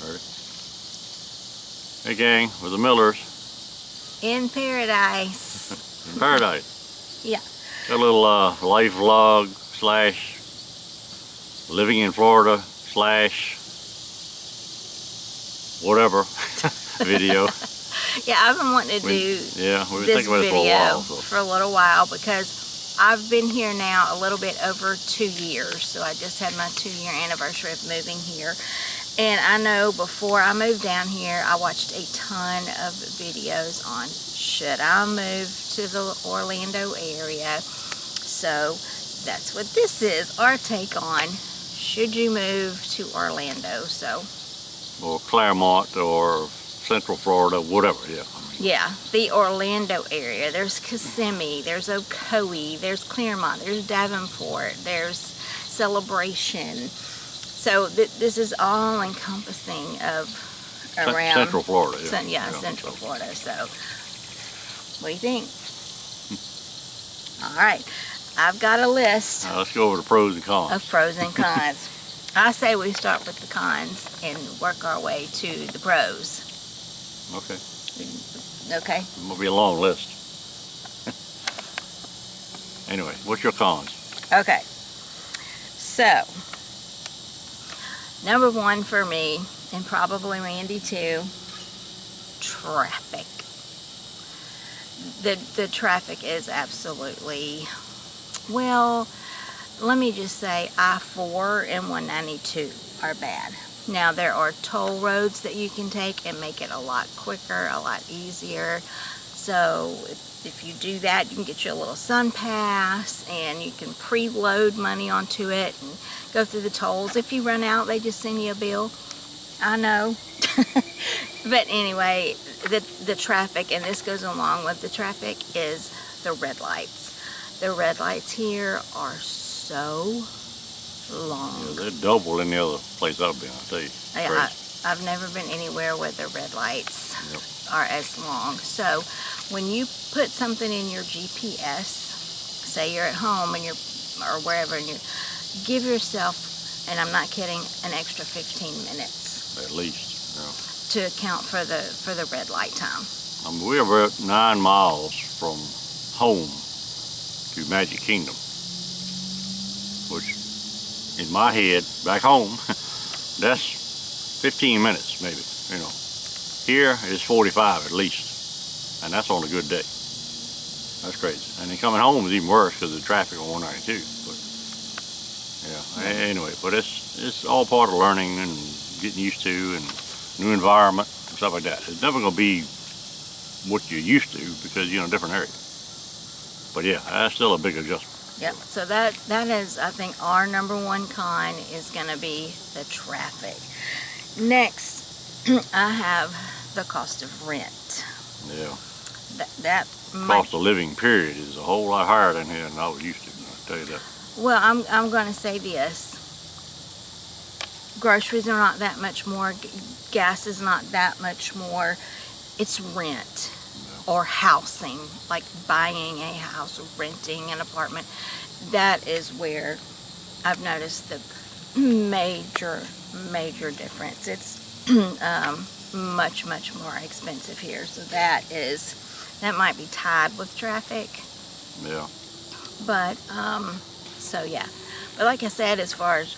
Ready? Hey gang, with the Millers. In paradise. In paradise. Yeah. Got a little life vlog slash living in Florida slash whatever video. Yeah, I've been wanting to do we've been this thinking about video this for a while, for a little while because I've been here now a little bit over 2 years. So I just had my 2-year anniversary of moving here. And I know before I moved down here, I watched a ton of videos on should I move to the Orlando area. So that's what this is, our take on should you move to Orlando. So, or Claremont or Central Florida, whatever. Yeah. Yeah, the Orlando area. There's Kissimmee, there's Ocoee, there's Claremont, there's Davenport, there's Celebration. So this is all encompassing of around Central Florida. Yeah, Central Florida. So what do you think? All right, I've got a list. Now let's go over the pros and cons. Of pros and cons. I say we start with the cons and work our way to the pros. Okay. Okay. It's gonna be a long list. Anyway, what's your cons? Okay. So, number one for me, and probably Randy too, traffic. The traffic is absolutely, well, let me just say I-4 and 192 are bad. Now there are toll roads that you can take and make it a lot quicker, a lot easier. So if you do that, you can get your little sun pass and you can preload money onto it and go through the tolls. If you run out, they just send you a bill. I know. But anyway, the traffic, and this goes along with the traffic, is the red lights. The red lights here are so long. Yeah, they're double any other place I've been, I'll tell you. I've never been anywhere where the red lights are as long. So when you put something in your GPS, say you're at home and or wherever, and you give yourself, and I'm not kidding, an extra 15 minutes. At least, to account for the red light time. I mean, we're about 9 miles from home to Magic Kingdom, which in my head, back home, that's 15 minutes maybe, Here it's 45 at least, and that's on a good day. That's crazy. And then coming home is even worse because of the traffic on 192. But yeah, anyway, but it's all part of learning and getting used to, and new environment and stuff like that. It's never going to be what you're used to because you're in a different area. But yeah, that's still a big adjustment. Yep, so that is, I think, our number one con is going to be the traffic. Next, I have the cost of rent. Yeah. That cost of living, period, is a whole lot higher than here than I was used to, I'll tell you that. Well, I'm going to say this. Groceries are not that much more. Gas is not that much more. It's rent. Or housing, like buying a house or renting an apartment. That is where I've noticed the major difference. It's much more expensive here. So that might be tied with traffic. Yeah. But so yeah. But like I said, as far as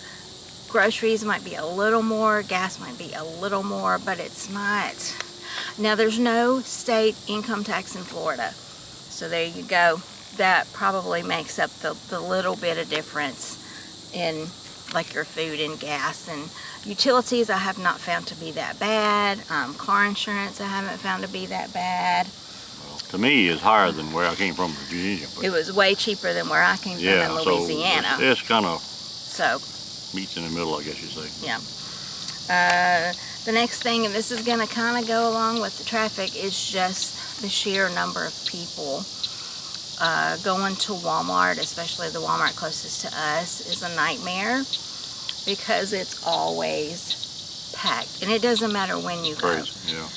groceries might be a little more, gas might be a little more, but it's not. Now there's no state income tax in Florida, so there you go. That probably makes up the little bit of difference in like your food and gas and utilities. I have not found to be that bad. Car insurance I haven't found to be that bad. Well, to me, it's higher than where I came from in Virginia. It was way cheaper than where I came from in Louisiana. So it's kind of meets in the middle, I guess you say. Yeah. The next thing, and this is going to kind of go along with the traffic, is just the sheer number of people. Going to Walmart, especially the Walmart closest to us, is a nightmare because it's always packed. And it doesn't matter when you go. Yeah.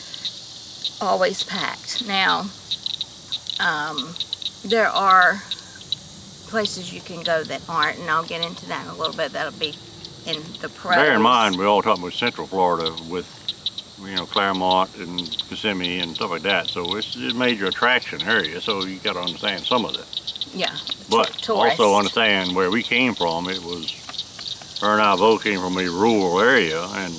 Always packed. Now, there are places you can go that aren't, and I'll get into that in a little bit. That'll be in the pros. Bear in mind, we're all talking about Central Florida with, you know, Claremont and Kissimmee and stuff like that. So it's a major attraction area. So you got to understand some of that. Yeah. But Tourist. also understand where we came from. It was, her and I both came from a rural area, and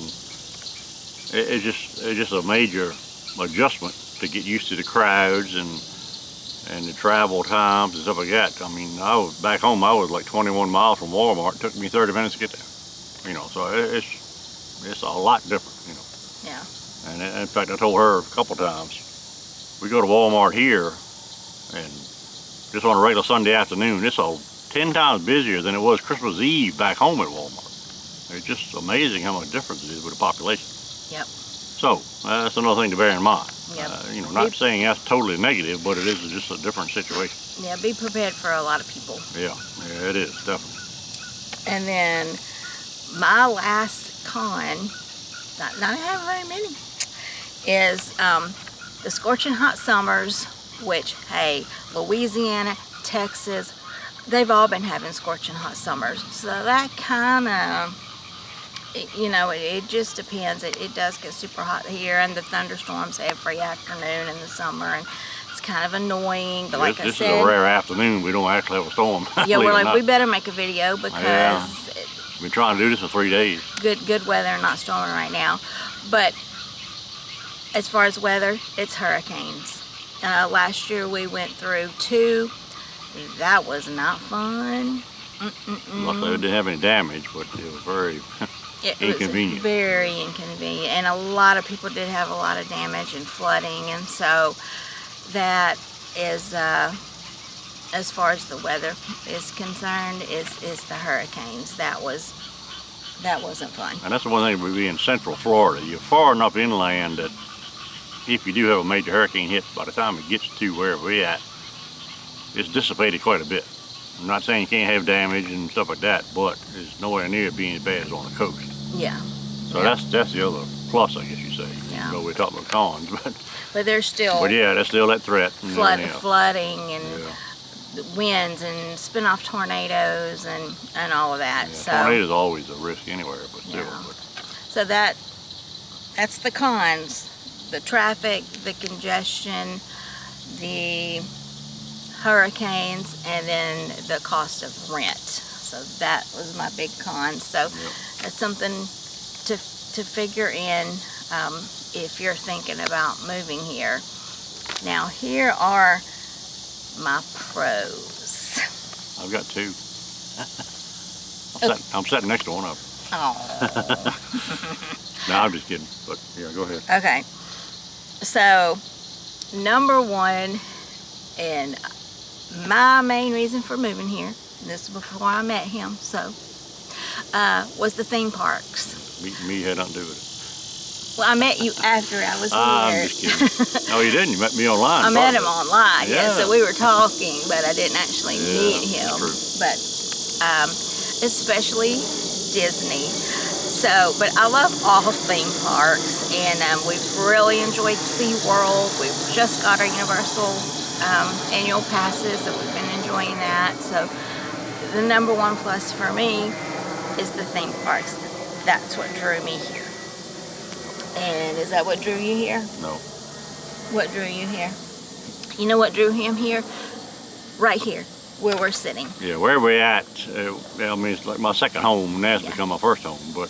it's just a major adjustment to get used to the crowds and the travel times and stuff like that. I mean, I was back home. I was like 21 miles from Walmart. It took me 30 minutes to get there. You know, so it's a lot different. You know. Yeah. And in fact, I told her a couple times, we go to Walmart here, and just on a regular Sunday afternoon, it's 10 times busier than it was Christmas Eve back home at Walmart. It's just amazing how much difference it is with the population. Yep. So that's another thing to bear in mind. Yep. You know, not saying that's totally negative, but it is just a different situation. Yeah, be prepared for a lot of people. Yeah, it is, definitely. And then my last con, not have very many, is the scorching hot summers, which, hey, Louisiana, Texas, they've all been having scorching hot summers. So that kind of, you know, it just depends. It does get super hot here, and the thunderstorms every afternoon in the summer, and it's kind of annoying. But like I said, this is a rare afternoon. We don't actually have a storm. Yeah, we're like, we better make a video because we've been trying to do this for 3 days. Good weather, not storming right now. But as far as weather, it's hurricanes. Last year we went through 2. That was not fun. Luckily, it didn't have any damage, but it was very inconvenient. Was very inconvenient, and a lot of people did have a lot of damage and flooding, and so that is, as far as the weather is concerned, is the hurricanes. That wasn't fun. And that's the one thing, we be in Central Florida. You're far enough inland that if you do have a major hurricane hit, by the time it gets to wherever we're at, it's dissipated quite a bit. I'm not saying you can't have damage and stuff like that, but it's nowhere near being as bad as on the coast. Yeah. So that's the other plus, I guess you say. Yeah. So we're talking about cons, but there's still. But yeah, there's still that threat. Flooding and winds and spin-off tornadoes and all of that. Yeah, so tornadoes always a risk anywhere, but still. Yeah. So that's the cons. The traffic, the congestion, the hurricanes, and then the cost of rent. So that was my big con. So that's something to figure in if you're thinking about moving here. Now here are my pros. I've got 2. I'm sitting next to one of them. Oh. No, I'm just kidding. But yeah, go ahead. Okay. So number 1, and my main reason for moving here, this is before I met him, so, was the theme parks. Meeting me had nothing to do with it. Well, I met you after I was here. I'm just kidding. No, you didn't. You met me online. I met him online, yeah. So we were talking, but I didn't actually meet him. True. But especially Disney. So, but I love all theme parks, and we've really enjoyed SeaWorld. We've just got our Universal annual passes, so we've been enjoying that. So the number 1 plus for me is the theme parks. That's what drew me here. And is that what drew you here? No. What drew you here? You know what drew him here? Right here, where we're sitting. Yeah, where we're at, I mean, it's like my second home, and that's become my first home. But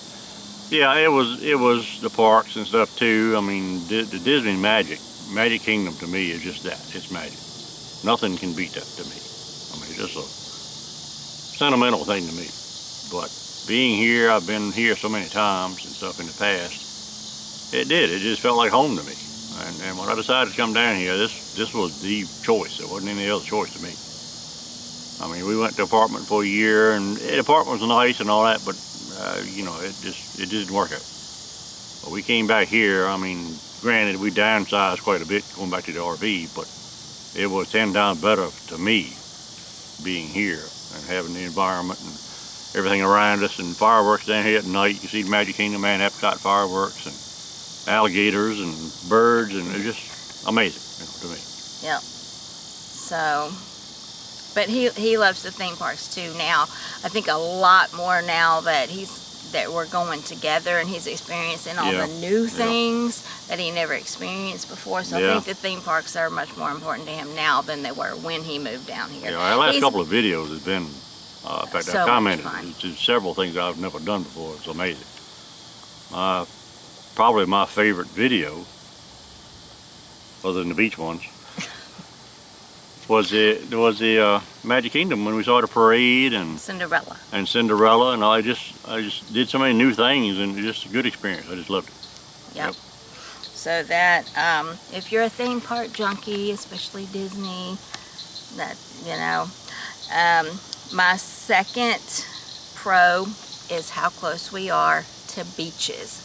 yeah, it was the parks and stuff too. I mean, the Disney Magic Kingdom to me is just that. It's magic. Nothing can beat that to me. I mean, it's just a sentimental thing to me. But being here, I've been here so many times and stuff in the past, it just felt like home to me. And when I decided to come down here, this was the choice. There wasn't any other choice to me. I mean, we went to an apartment for a year, and the apartment was nice and all that, but you know, it didn't work out. But we came back here. I mean, granted, we downsized quite a bit going back to the RV, but it was 10 times better to me being here and having the environment and everything around us, and fireworks down here at night. You see the Magic Kingdom and Epcot fireworks and alligators and birds, and it's just amazing, you know, to me. Yep. So, but he loves the theme parks too now. I think a lot more now that he's that we're going together, and he's experiencing all Yeah. the new Yeah. things that he never experienced before. So I Yeah. think the theme parks are much more important to him now than they were when he moved down here. Yeah, our last He's- couple of videos has been, in fact, So I much commented fun. to several things I've never done before. It's amazing. Probably my favorite video, other than the beach ones, was the Magic Kingdom when we saw the parade and Cinderella. Cinderella, and I just did so many new things, and just a good experience. I just loved it. Yep. So that, if you're a theme park junkie, especially Disney, that, you know, my second pro is how close we are to beaches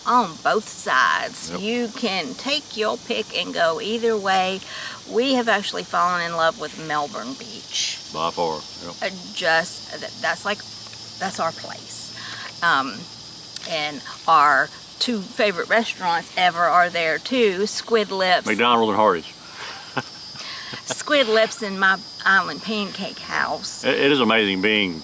on both sides. Yep. You can take your pick and go either way. We have actually fallen in love with Melbourne Beach. By far. Yep. That's our place. And our two favorite restaurants ever are there too. Squid Lips. McDonald's and Hardee's. Squid Lips in my island pancake house. It is amazing being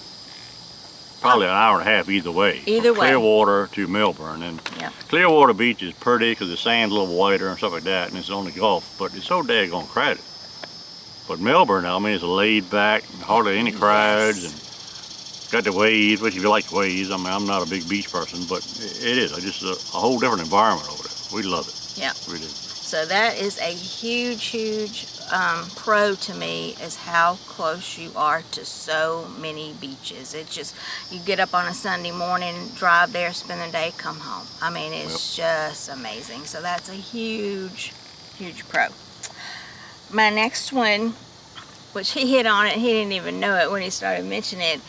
probably an hour and a half either way. Either from way. Clearwater to Melbourne. And Yeah. Clearwater Beach is pretty because the sand's a little whiter and stuff like that, and it's on the Gulf, but it's so daggone crowded. But Melbourne, I mean, it's laid back, hardly any crowds, and got the waves, which if you like the waves, I mean, I'm not a big beach person, but it is. It's just a whole different environment over there. We love it. Yeah. We do. So that is a huge pro to me, is how close you are to so many beaches. It's just, you get up on a Sunday morning, drive there, spend the day, come home. I mean, it's just amazing. So that's a huge pro. My next one, which he hit on it, he didn't even know it when he started mentioning it,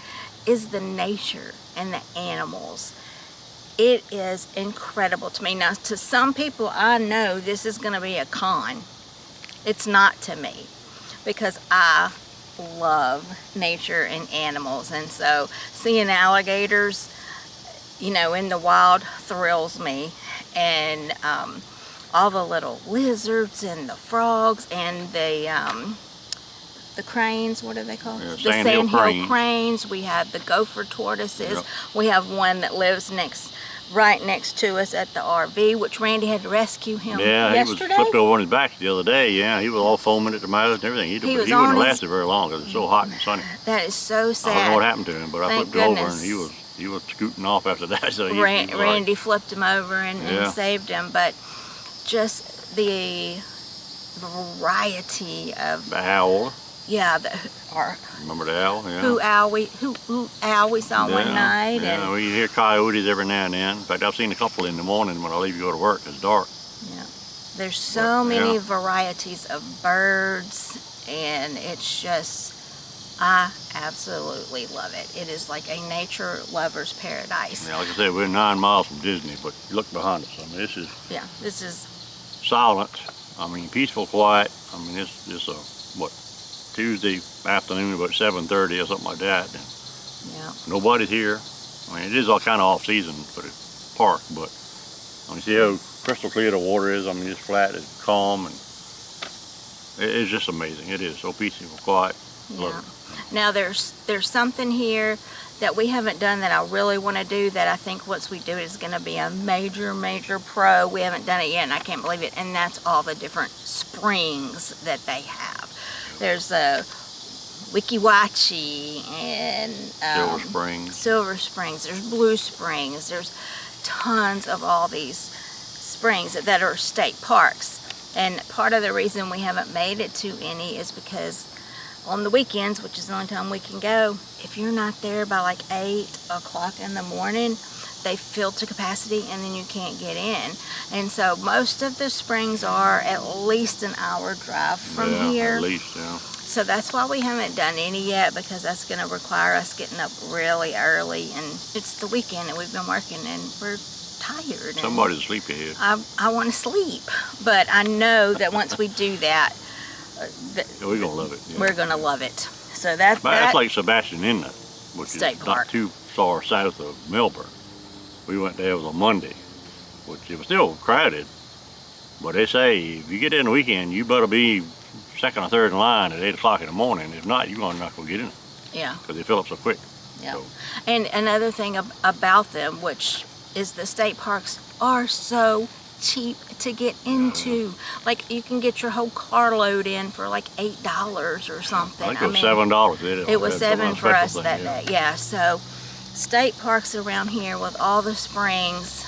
is the nature and the animals. It is incredible to me. Now, to some people, I know this is going to be a con. It's not to me, because I love nature and animals. And so seeing alligators, you know, in the wild thrills me. And all the little lizards and the frogs and the cranes, what are they called? Yeah, The sandhill crane. cranes. We have the gopher tortoises. Yep. We have one that lives right next to us at the RV, which Randy had to rescue him Yeah, yesterday. he was flipped over on his back the other day. Yeah, he was all foaming at the mouth and everything. He was wouldn't on have his- lasted very long because it's so hot and sunny. That is so sad. I don't know what happened to him, but I Thank flipped over goodness. and he was scooting off after that. So he was all right. Randy flipped him over and Yeah. saved him, but just the variety of, The owl. yeah, Remember the owl? Yeah. who owl we saw one night. Yeah, And we hear coyotes every now and then. In fact, I've seen a couple in the morning when I leave to go to work. It's dark. yeah, there's so many Yeah. varieties of birds, and it's just, I absolutely love it. It is like a nature lover's paradise. Yeah, like I said, we're 9 miles from Disney, but look behind us. I mean, this is Yeah, this is, silent. I mean, peaceful, quiet. I mean, it's just a, what, Tuesday afternoon about 7:30 or something like that. And yeah, nobody's here. I mean, it is all kind of off season for the park, but I mean, see how crystal clear the water is. I mean, it's flat, it's calm, and it's just amazing. It is so peaceful, quiet. Love yeah. it. Now there's something here that we haven't done that I really want to do, that I think once we do it is going to be a major pro. We haven't done it yet, and I can't believe it. And that's all the different springs that they have. There's a Wiki Wachi and Silver Springs. There's Blue Springs. There's tons of all these springs that are state parks. And part of the reason we haven't made it to any is because on the weekends, which is the only time we can go, if you're not there by like 8 o'clock in the morning, they fill to capacity and then you can't get in. And so most of the springs are at least an hour drive from here. At least, yeah. So that's why we haven't done any yet, because that's going to require us getting up really early, and it's the weekend and we've been working and we're tired. Somebody's asleep here. I want to sleep, but I know that once we do that, We're gonna love it. Yeah. we're going to love it. So that's like Sebastian Inlet, which State is Park. not too far south of Melbourne. We went there, it was a Monday, which it was still crowded, but they say if you get there on the weekend, you better be second or third in line at 8 o'clock in the morning. If not, you're not gonna get in yeah, because they fill up so quick. Yeah. So, And another thing about them, which is the state parks are so cheap to get into. Like you can get your whole carload in for like $8 or something. I think it was $7. It was had some $7 for us thing, that day. Yeah. So state parks around here with all the springs,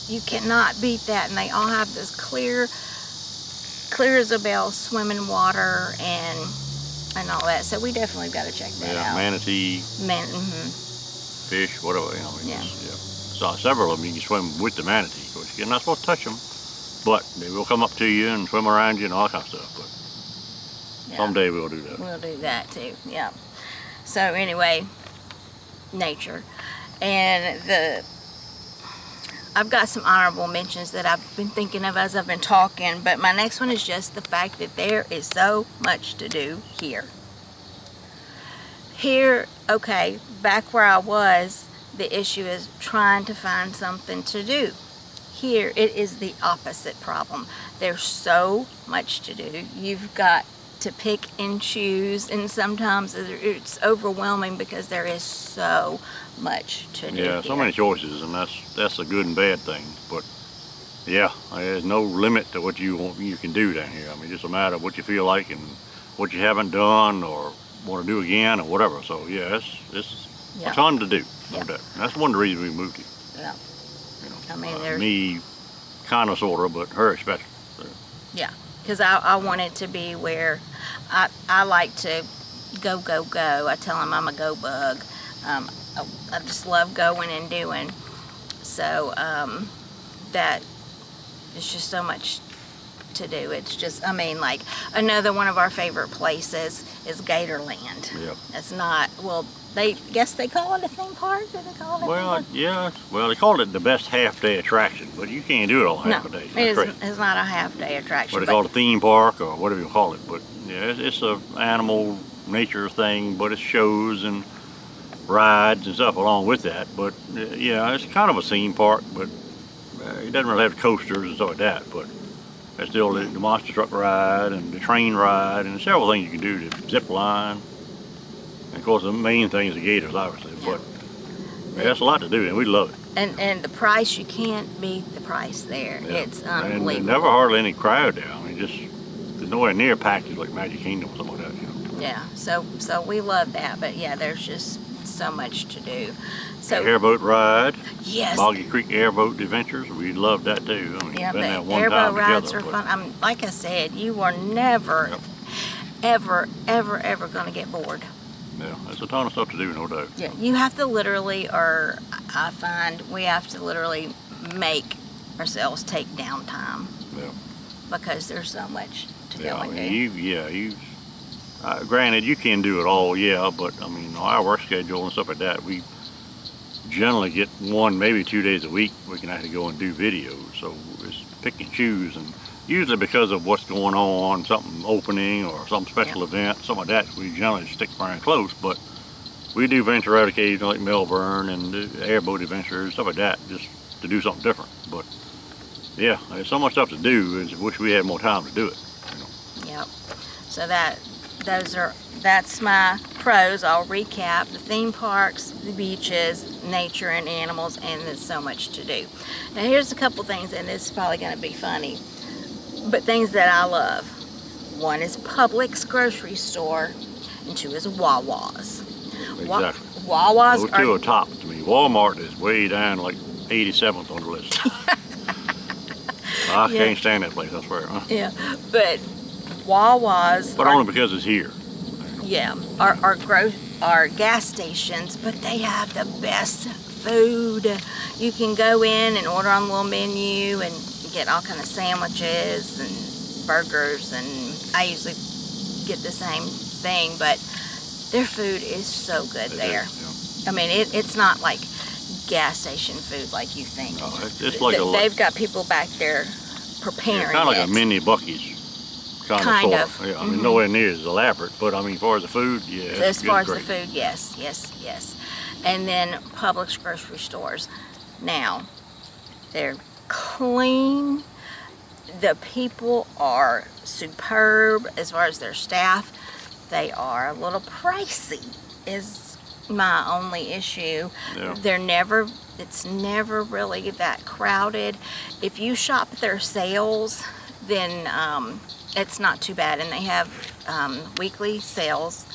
you cannot beat that, and they all have this clear as a bell swimming water and all that. So we definitely got to check that out. Manatee, fish, whatever. You know, So several of them you can swim with the manatee. Of course, you're not supposed to touch them, but they will come up to you and swim around you and all that kind of stuff. But someday we'll do that. We'll do that too. Yeah. So anyway, nature, and I've got some honorable mentions that I've been thinking of as I've been talking, but my next one is just the fact that there is so much to do here. Here, okay, back where I was, the issue is trying to find something to do. Here, it is the opposite problem. There's so much to do. You've got to pick and choose, and sometimes it's overwhelming because there is so much to do. Yeah, so many choices, and that's a good and bad thing. But yeah, there's no limit to what you can do down here. I mean, it's just a matter of what you feel like and what you haven't done or want to do again or whatever. So yeah, it's a ton to do. No doubt. And that's one of the reasons we moved here. Yeah. You know, I mean, me, kind of, sort of, but her especially. So. Yeah, because I want it to be where I like to go. I tell them I'm a go bug. I just love going and doing. So that it's just so much to do. It's just, I mean, like another one of our favorite places is Gatorland. Yep. It's not, well, they call it a theme park. Do they call it a theme park? Yeah. Well, they called it the best half-day attraction, but you can't do it all half a day. It's not a half-day attraction. What they call it a theme park or whatever you call it. But yeah, it's a animal nature thing, but it's shows and rides and stuff along with that. But yeah, it's kind of a theme park, but it doesn't really have coasters and stuff like that. But there's still the monster truck ride and the train ride and several things you can do. The zip line. And of course, the main thing is the gators, obviously. But that's a lot to do, and we love it. And the price, you can't beat the price there. Yeah. It's unbelievable. And never hardly any crowd there. I mean, just there's nowhere near packed like Magic Kingdom or something like that. You know? Yeah. So we love that, but yeah, there's just so much to do. So the airboat ride. Yes. Boggy Creek Airboat Adventures. We love that too. I mean, yeah, been there the one airboat time rides together, are fun. Like I said, you are never, ever going to get bored. Yeah, there's a ton of stuff to do, no doubt. Yeah, you have to literally, or I find we have to literally make ourselves take down time. Yeah. Because there's so much to go and do. Granted, you can do it all, but I mean, our work schedule and stuff like that, we generally get 1, maybe 2 days a week we can actually go and do videos. So it's pick and choose, and usually because of what's going on, something opening or some special event, something like that, we generally stick very close. But we do venture out occasionally, like Melbourne and the airboat adventures, stuff like that, just to do something different. But yeah, there's so much stuff to do, and I wish we had more time to do it. You know. Yep. So that's my pros. I'll recap: the theme parks, the beaches, nature and animals, and there's so much to do. Now here's a couple things, and this is probably going to be funny, but things that I love. 1 is Publix grocery store, and 2 is Wawa's. Exactly. Wawa's Those two are top to me. Walmart is way down, like 87th on the list. I can't stand that place, I swear. Yeah, but Wawa's. But only because it's here. Yeah, are gas stations, but they have the best food. You can go in and order on the little menu and get all kind of sandwiches and burgers, and I usually get the same thing, but their food is so good there. I mean, it's not like gas station food like you think. No, it's like they've got people back there preparing kind of like a mini Buc-ee's. Kind of. Yeah, I mean, nowhere near as elaborate, but I mean, as far as the food, yeah. As far as the food, yes. And then Publix grocery stores. Now, they're clean. The people are superb as far as their staff. They are a little pricey. is my only issue. Yeah. It's never really that crowded. If you shop their sales, then it's not too bad, and they have weekly sales,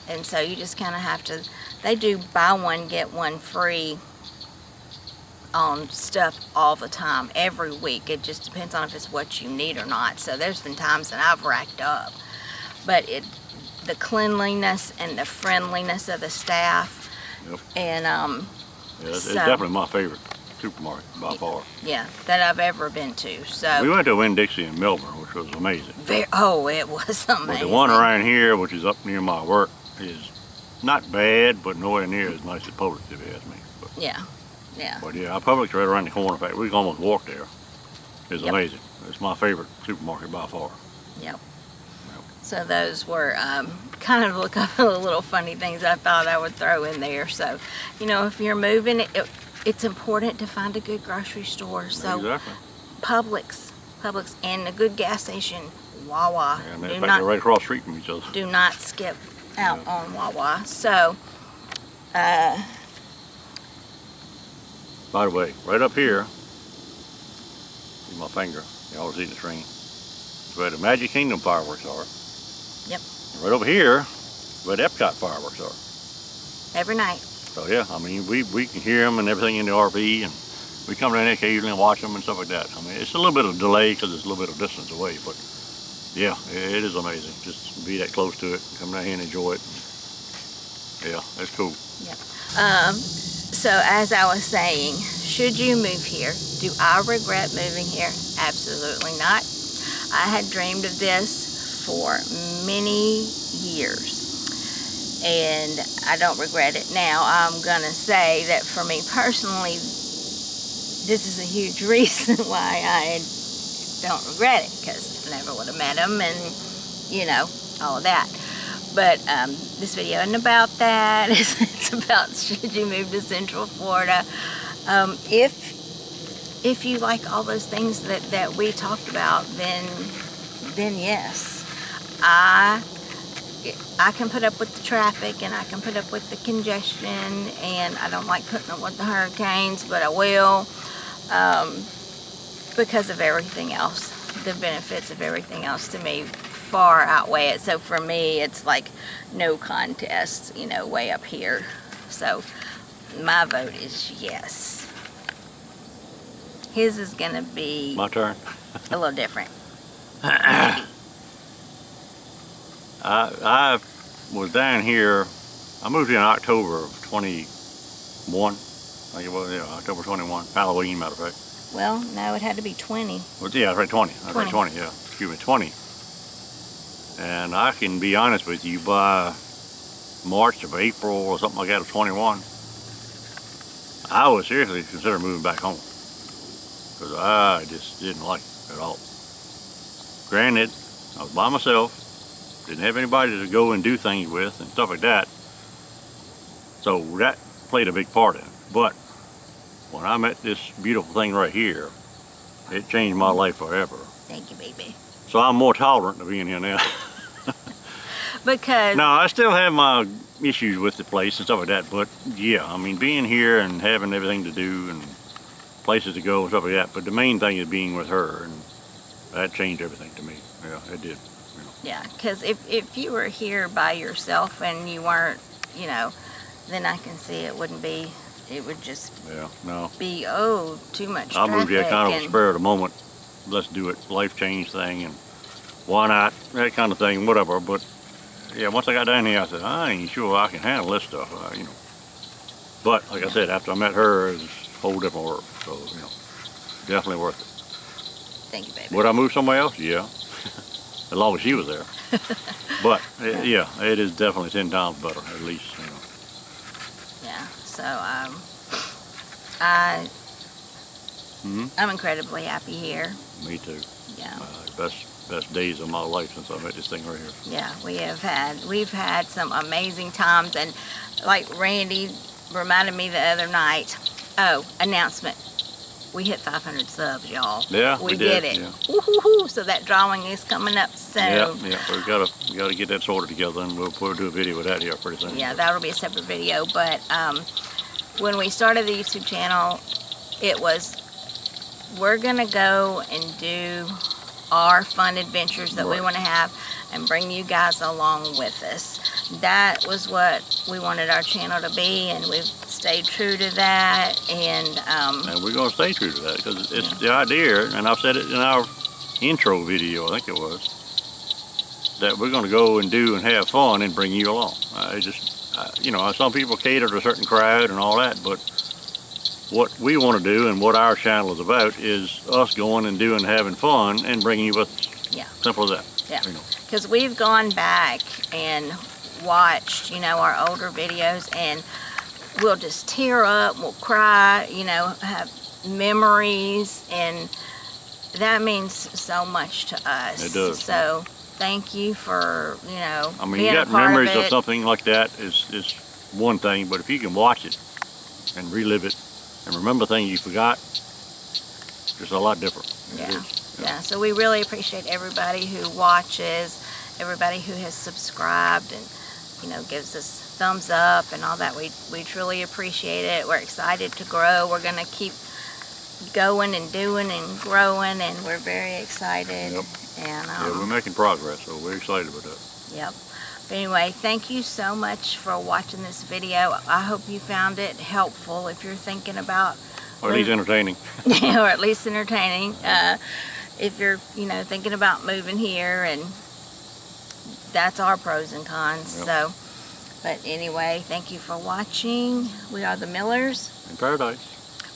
and so you just kind of have to, they do buy one get one free on stuff all the time, every week. It just depends on if it's what you need or not. So there's been times that I've racked up, but the cleanliness and the friendliness of the staff. Yep. And yeah, it's definitely my favorite supermarket by far. Yeah, that I've ever been to. So we went to Winn-Dixie in Melbourne, which was amazing. It was amazing. But the one around here, which is up near my work, is not bad, but nowhere near as nice as Publix, if you ask me. But, yeah. But yeah, our Publix right around the corner. In fact, we can almost walk there. It's amazing. It's my favorite supermarket by far. Yep. So those were kind of a couple of little funny things I thought I would throw in there. So, if you're moving, it's important to find a good grocery store. So exactly. Publix, and a good gas station, Wawa. Yeah, in fact, they're right across the street from each other. Do not skip out on Wawa. So, by the way, right up here, see my finger, y'all see the screen, is where the Magic Kingdom fireworks are. Yep. And right over here, where the Epcot fireworks are. Every night. So yeah, I mean, we can hear them and everything in the RV, and we come down there occasionally and watch them and stuff like that. I mean, it's a little bit of delay because it's a little bit of distance away, but yeah, it is amazing. Just be that close to it, come down here and enjoy it. Yeah, it's cool. Yep. So as I was saying, should you move here? Do I regret moving here? Absolutely not. I had dreamed of this for many years, and I don't regret it now. I'm gonna say that for me personally, this is a huge reason why I don't regret it, because I never would have met him and all of that. But this video isn't about that. It's about, should you move to Central Florida? If you like all those things that we talked about, then yes. I can put up with the traffic, and I can put up with the congestion, and I don't like putting up with the hurricanes, but I will, because of everything else. The benefits of everything else to me far outweigh it. So for me, it's like no contest, way up here. So my vote is yes. His is gonna be My turn. a little different. I was down here, I moved here in October of 21. I think it was, October 21, Halloween, matter of fact. Well, no, it had to be 20. Well, yeah, I was right, 20. I was right, 20, yeah. Excuse me, 20. And I can be honest with you, by March of April or something like that of 21, I was seriously considering moving back home, because I just didn't like it at all. Granted, I was by myself, didn't have anybody to go and do things with and stuff like that, so that played a big part in it. But when I met this beautiful thing right here, it changed my life forever. Thank you, baby. So I'm more tolerant of being here now. Because now, I still have my issues with the place and stuff like that, but yeah, I mean, being here and having everything to do and places to go and stuff like that, but the main thing is being with her, and that changed everything to me. Yeah, it did. Yeah, because if you were here by yourself and you weren't, then I can see it wouldn't be, it would just be, too much traffic. I moved here kind of a spur of the moment, let's do it, life change thing, and why not, that kind of thing, whatever. But yeah, once I got down here, I said, I ain't sure I can handle this stuff, But like I said, after I met her, it's a whole different world. So, definitely worth it. Thank you, baby. Would I move somewhere else? Yeah. As long as she was there. But yeah, it is definitely 10 times better, at least. Yeah. So I'm incredibly happy here. Me too. Yeah. Best days of my life since I met this thing right here. Yeah, we've had some amazing times, and like Randy reminded me the other night. Oh, announcement. We hit 500 subs, y'all. Yeah, we did did it. Yeah. Woo-hoo-hoo. So that drawing is coming up soon. Yeah. We gotta get that sorted together, and we'll do a video of that here pretty soon. Yeah, that'll be a separate video. But when we started the YouTube channel, it was, we're gonna go and do our fun adventures that we want to have and bring you guys along with us. That was what we wanted our channel to be, and we've stayed true to that. And we're gonna stay true to that, because it's the idea, and I've said it in our intro video, I think it was, that we're gonna go and do and have fun and bring you along. You know, some people cater to a certain crowd and all that, but what we want to do and what our channel is about is us going and doing, having fun, and bringing you with us. Yeah. Simple as that. Yeah. You know. Because we've gone back and watched, you know, our older videos, and we'll just tear up, we'll cry, you know, have memories, and that means so much to us. It does. So thank you for, you know, I mean, being you got a part memories of of something like that is one thing, but if you can watch it and relive it and remember things you forgot, it's a lot different. Yeah. Yeah. So we really appreciate everybody who watches, everybody who has subscribed and, you know, gives us thumbs up and all that. We truly appreciate it. We're excited to grow. We're going to keep going and doing and growing, and we're very excited. Yep. And yeah, we're making progress, so we're excited about that. Yep. But anyway, thank you so much for watching this video. I hope you found it helpful if you're thinking about, or at least entertaining. or at least entertaining. If you're, you know, thinking about moving here, and that's our pros and cons. Yep. So, but anyway, thank you for watching. We are the Millers. In paradise.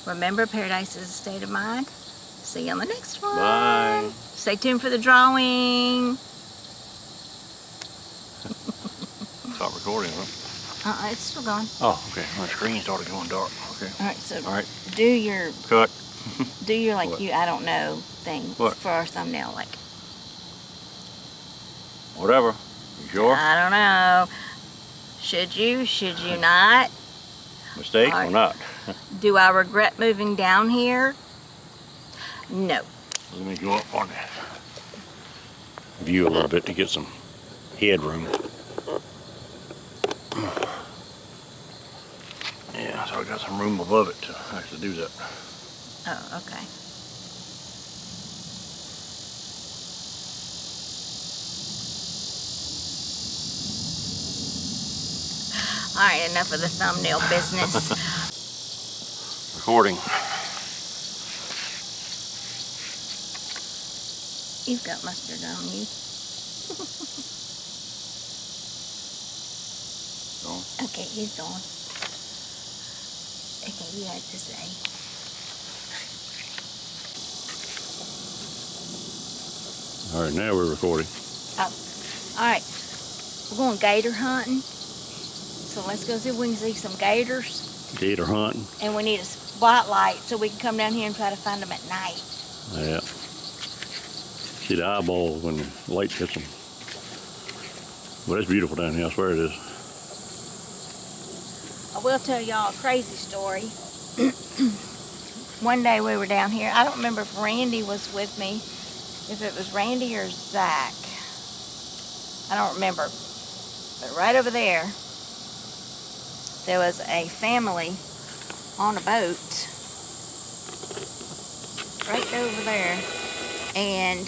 Remember, paradise is a state of mind. See you on the next one. Bye. Stay tuned for the drawing. Stop recording, huh? It's still going. Oh, okay. My screen started going dark. Okay. All right, so All right. do your Cut. like What? I don't know thing What? for our thumbnail. Like, Whatever. You sure? I don't know. Should you not? Mistake All or right. not? Do I regret moving down here? No. Let me go up on that view a little bit to get some headroom. Yeah, so I got some room above it to actually do that. Oh, okay. All right, enough of the thumbnail business. Recording. You've got mustard on you. Okay, he's gone. Okay, you have to say. All right, now we're recording. Oh, all right. We're going gator hunting. So let's go see if we can see some gators. Gator hunting. And we need a spotlight so we can come down here and try to find them at night. Yeah. See the eyeballs when the light hits them. But it's beautiful down here, I swear it is. I will tell y'all a crazy story. One day we were down here. I don't remember if Randy was with me, if it was Randy or Zach. I don't remember. But right over there, there was a family on a boat. Right over there. And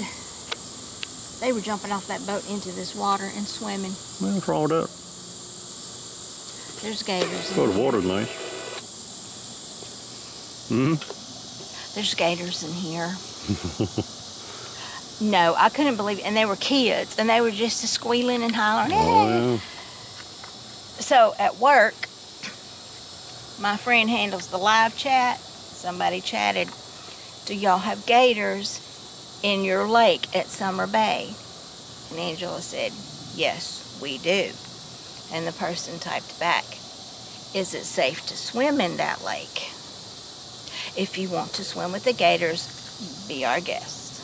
they were jumping off that boat into this water and swimming. Well, what's wrong with that? There's gators in Oh, the here. water's nice. Mm-hmm. There's gators in here. No, I couldn't believe it. And they were kids, and they were just squealing and hollering. Oh, yeah. So at work, my friend handles the live chat. Somebody chatted, do y'all have gators in your lake at Summer Bay? And Angela said, yes, we do. And the person typed back, is it safe to swim in that lake? If you want to swim with the gators, be our guest.